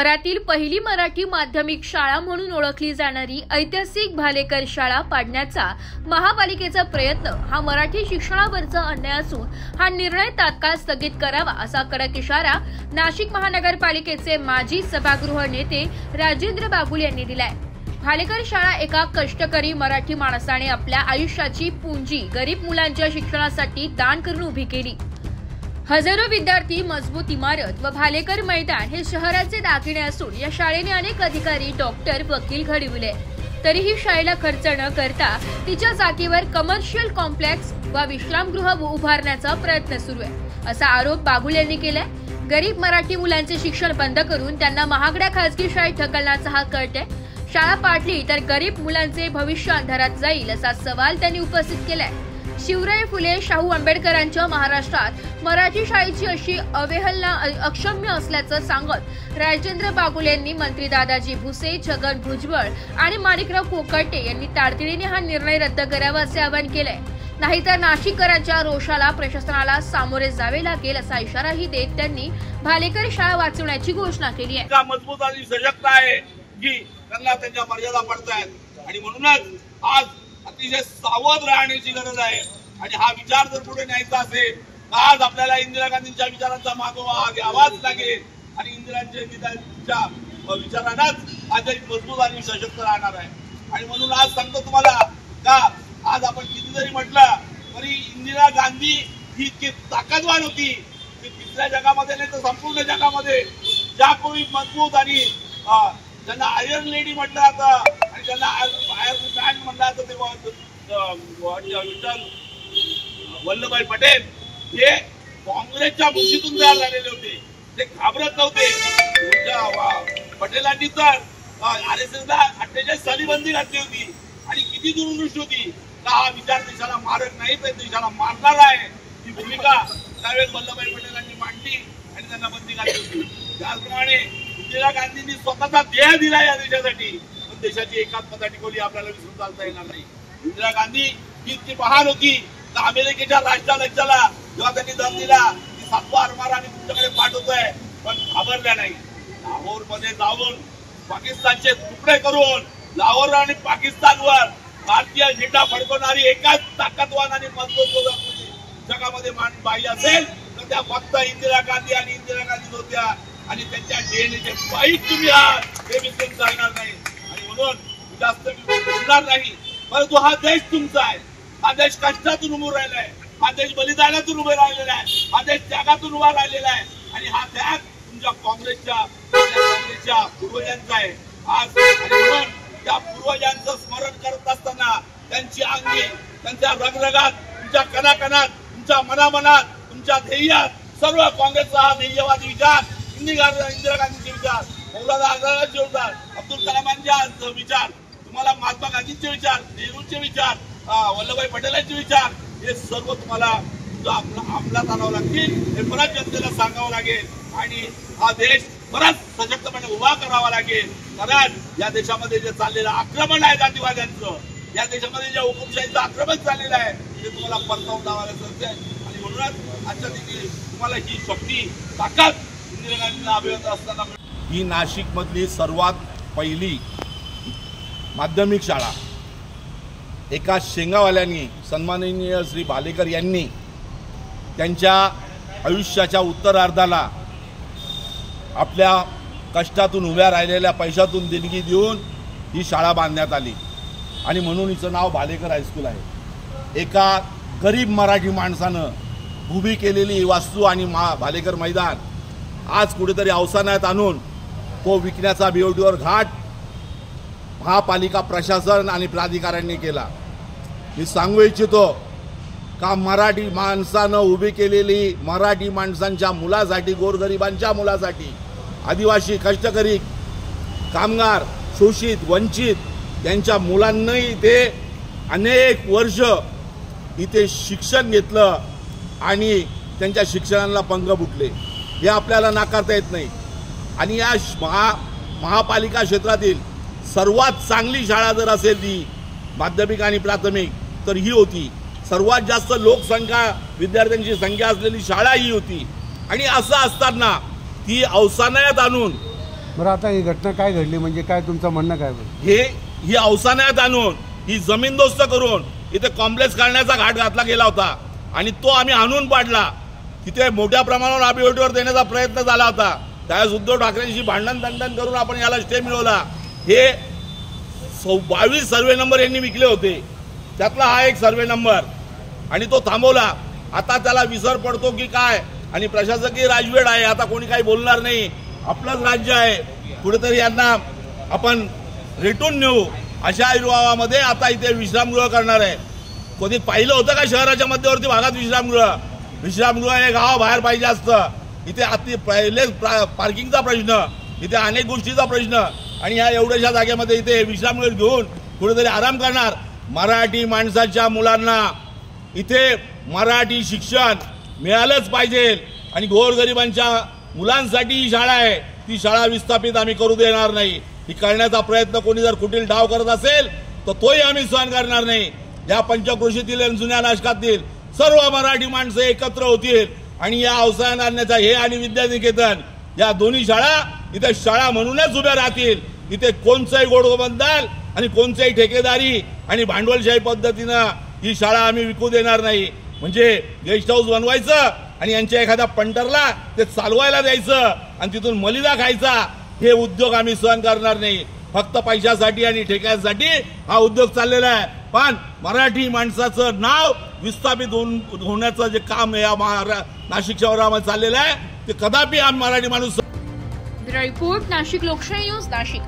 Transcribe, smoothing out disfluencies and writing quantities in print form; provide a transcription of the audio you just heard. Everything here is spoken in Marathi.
शहरातील पहिली मराठी माध्यमिक शाळा म्हणून ओळखली जाणारी ऐतिहासिक भालेकर शाळा पाडण्याचा महापालिकेचा प्रयत्न हा मराठी शिक्षणावरचा अन्याय असून हा निर्णय तात्काळ स्थगित करावा असा कडक इशारा नाशिक महानगरपालिकेचे माजी सभागृह नेते राजेंद्र बागुल यांनी दिलाय। भालेकर शाळा एका कष्टकरी मराठी माणसाने आपल्या आयुष्याची पुंजी गरीब मुलांच्या शिक्षणासाठी दान करून उभी केली। हजारो विद्यार्थी, मजबूत इमारत व भालेकर मैदान हे शहराचे दागिने असून या शाळेने अनेक अधिकारी, डॉक्टर, वकील घडविले। तरीही शाळेला खर्च न करता तिच्या जागेवर कमर्शियल कॉम्प्लेक्स व विश्रामगृह उभारण्याचा प्रयत्न सुरू आहे असा आरोप बागुल यांनी केलाय। गरीब मराठी मुलांचे शिक्षण बंद करून त्यांना महागड्या खासगी शाळेत ढकलण्याचा हा कट आहे। शाळा पाडली तर गरीब मुलांचे भविष्य अंधारात जाईल असा सवाल त्यांनी उपस्थित केलाय। शिवराय फुले शाहू आंबेडकरांच्या महाराष्ट्रात मराठी शाळेची अशी अवहेलना अक्षम्य असल्याचं सांगत राजेंद्र बागुल यांनी मंत्री दादाजी भुसे, छगन भुजबळ आणि माणिकराव कोकाटे यांनी तातडीने हा निर्णय रद्द करावा असे आवाहन केलंय। नाहीतर नाशिककरांच्या रोषाला प्रशासनाला सामोरे जावे लागेल असा इशाराही देत त्यांनी भालेकर शाळा वाचवण्याची घोषणा केली आहे। मजबूत आणि सजगता आहे की त्यांना त्यांच्या मर्यादा पडतायत आणि म्हणूनच आज अतिशय सावध राहण्याची गरज आहे। आणि हा विचार जर पुढे न्यायचा असेल तर आज आपल्याला इंदिरा गांधींच्या विचारांचा मागोवा घ्यावाच लागेल आणि इंदिरांच्या विचारांनाच आज मजबूत आणि सशक्त राहणार आहे। आणि म्हणून आज सांगतो तुम्हाला का आज आपण किती जरी म्हटलं तरी इंदिरा गांधी ही इतकी ताकदवान होती की तिसऱ्या जगामध्ये नाही तर संपूर्ण जगामध्ये ज्या कोणी मजबूत आणि ज्यांना आयर्न लेडी म्हटलं जातं आणि ज्यांना आयर्न मॅन म्हटलं जातं तेव्हा विठ्ठल वल्लभभाई पटेल हे काँग्रेसच्या मुठीतून तयार झालेले होते। ते घाबरत नव्हते। पटेलांनी तर RSSला 48 साली बंदी घातली होती आणि किती दूरदृष्टी होती का हा विचार देशाला मारक नाही तर देशाला मारणार आहे ही भूमिका त्यावेळेस वल्लभभाई पटेलांनी मांडली आणि त्यांना बंदी घातली होती। त्याचप्रमाणे इंदिरा गांधींनी स्वतःचा देह दिला या देशासाठी, पण देशाची एकात्मता टिकवली आपल्याला विसरून चालता येणार नाही। इंदिरा गांधी ही इतकी महान होती तर अमेरिकेच्या राष्ट्राध्यक्षाला जेव्हा त्यांनी दम दिला की 7वा आरमारा आम्ही तुमच्याकडे पाठवतोय, पण घाबरल्या नाही। लाहोर मध्ये जाऊन पाकिस्तानचे तुकडे करून लाहोर आणि पाकिस्तानवर भारतीय झेंडा फडकवणारी एकाच ताकदवान आणि मजबूत जगामध्ये बाई असेल तर त्या फक्त इंदिरा गांधी आणि इंदिरा गांधी होत्या आणि त्यांच्या डीएनएचे बाईक तुम्ही आहात हे विसरून चालणार नाही। आणि म्हणून जास्त बोलणार नाही, परंतु हा देश तुमचा आहे, हा देश कष्टातून उभं राहिला आहे, हा देश बलिदानातून उभे राहिलेला आहे, हा देश त्यागातून उभा राहिलेला आहे आणि हा त्याग तुमच्या काँग्रेसच्या पूर्वजांचा आहे आज। आणि म्हणून त्या पूर्वजांचं स्मरण करत असताना त्यांची अंगी, त्यांच्या रगरगात, तुमच्या कणाकणात, तुमच्या मनामनात, तुमच्या ध्येयात सर्व काँग्रेसचा हा ध्येयवादी विचार, इंदिरा गांधीचे विचार, मौलाना आझादचे विचार, अब्दुल कलामांचे विचार, तुम्हाला महात्मा गांधींचे विचार, नेहरूंचे विचार, वल्लभभाई पटेलांचे विचार हे सर्व तुम्हाला अंमलात आणावं लागतील। हे परत जनतेला सांगावं लागेल आणि हा देश परत सशक्तपणे उभा करावा लागेल। कारण या देशामध्ये जे चाललेलं आक्रमण आहे गांधीवाद्यांचं, या देशामध्ये जे हुकुमशाहीचं आक्रमण चाललेलं आहे ते तुम्हाला परतावून लावायला सांगते। आणि म्हणूनच आजच्या दिवशी तुम्हाला ही शक्ती, ताकद इंदिरा गांधींना अभिवादन असताना ही नाशिक मधली सर्वात पहिली माध्यमिक शाळा एका शेंगावाल्यांनी, सन्माननीय श्री भालेकर यांनी त्यांच्या आयुष्याच्या उत्तरार्धाला आपल्या कष्टातून उभ्या राहिलेल्या पैशातून देणगी देऊन ही शाळा बांधण्यात आली आणि म्हणून हिचं नाव भालेकर हायस्कूल आहे। एका गरीब मराठी माणसानं उभी केलेली वास्तू आणि भालेकर मैदान आज कुठेतरी अवसानात आणून तो विकण्याचा बेवडीवर घाट महापालिका प्रशासन आणि प्राधिकाऱ्यांनी केला। मी सांगू इच्छितो का मराठी माणसानं उभी केलेली, मराठी माणसांच्या मुलासाठी, गोरगरिबांच्या मुलासाठी, आदिवासी, कष्टकरी, कामगार, शोषित, वंचित यांच्या मुलांनाही ते अनेक वर्ष इथे शिक्षण घेतलं आणि त्यांच्या शिक्षणाला पंख फुटले हे आपल्याला नाकारता येत नाही। आणि या महापालिका क्षेत्रातील सर्वात चांगली शाळा जर असेल ती माध्यमिक आणि प्राथमिक तर ही होती। सर्वात जास्त लोकसंख्या, विद्यार्थ्यांची संख्या असलेली शाळा ही होती। आणि असं असताना ती अवसानात आणून बरं, आता ही घटना काय घडली, म्हणजे काय तुमचं म्हणणं काय? ही अवसानात आणून ही जमीनदोस्त करून इथे कॉम्प्लेक्स करण्याचा घाट घातला गेला होता आणि तो आम्ही आणून पाडला. तिथे मोठ्या प्रमाणावर अभियोटीवर देण्याचा प्रयत्न झाला होता. त्यावेळेस उद्धव ठाकरेंशी भांडण करून आपण याला स्टे मिळवला. हे 22 सर्वे नंबर यांनी विकले होते, त्यातला हा एक सर्वे नंबर आणि तो थांबवला. आता त्याला विसर पडतो की काय, आणि प्रशासकीय राजवेड आहे, आता कोणी काही बोलणार नाही, आपलंच राज्य आहे, कुठेतरी यांना आपण रेटून नेऊ अशा युवामध्ये आता इथे विश्रामगृह करणार आहे. कोणी पाहिलं होतं का शहराच्या मध्यवर्ती भागात विश्रामगृह हे गावाबाहेर पाहिजे असतं. इथे अति पहिले पार्किंगचा प्रश्न, इथे अनेक गोष्टीचा प्रश्न, आणि या एवढ्याशा जागेमध्ये इथे विश्रामगृह घेऊन कुठेतरी आराम करणार. मराठी माणसाच्या मुलांना इथे मराठी शिक्षण मिळालंच पाहिजे आणि गोरगरिबांच्या मुलांसाठी ही शाळा आहे, ती शाळा विस्थापित आम्ही करू देणार नाही. ही करण्याचा प्रयत्न कोणी जर कुठील डाव करत असेल तर तोही आम्ही सहन करणार नाही. या पंचक्रोशीतील आणि जुन्या नाशकातील सर्व मराठी माणसं एकत्र होतील आणि या अवसान आणण्याचा हे आणि विद्यानिकेतन या दोन्ही शाळा इथे शाळा म्हणूनच उभ्या राहतील. इथे कोणचंही गोडगोबंदाल आणि कोणचंही ठेकेदारी आणि भांडवलशाही पद्धतीनं ही शाळा आम्ही विकू देणार नाही. म्हणजे गेस्ट हाऊस बनवायचं आणि यांच्या एखाद्या पंटरला ते चालवायला द्यायचं आणि तिथून मलिदा खायचा, हे उद्योग आम्ही सहन करणार नाही. फक्त पैशासाठी आणि ठेक्यासाठी हा उद्योग चाललेला आहे. पण मराठी माणसाचं नाव विस्थापित होण्याचं जे काम या नाशिक शहरामध्ये चाललेलं आहे ते कदापि मराठी माणूस. रिपोर्ट नाशिक लोकशाही न्यूज नाशिक.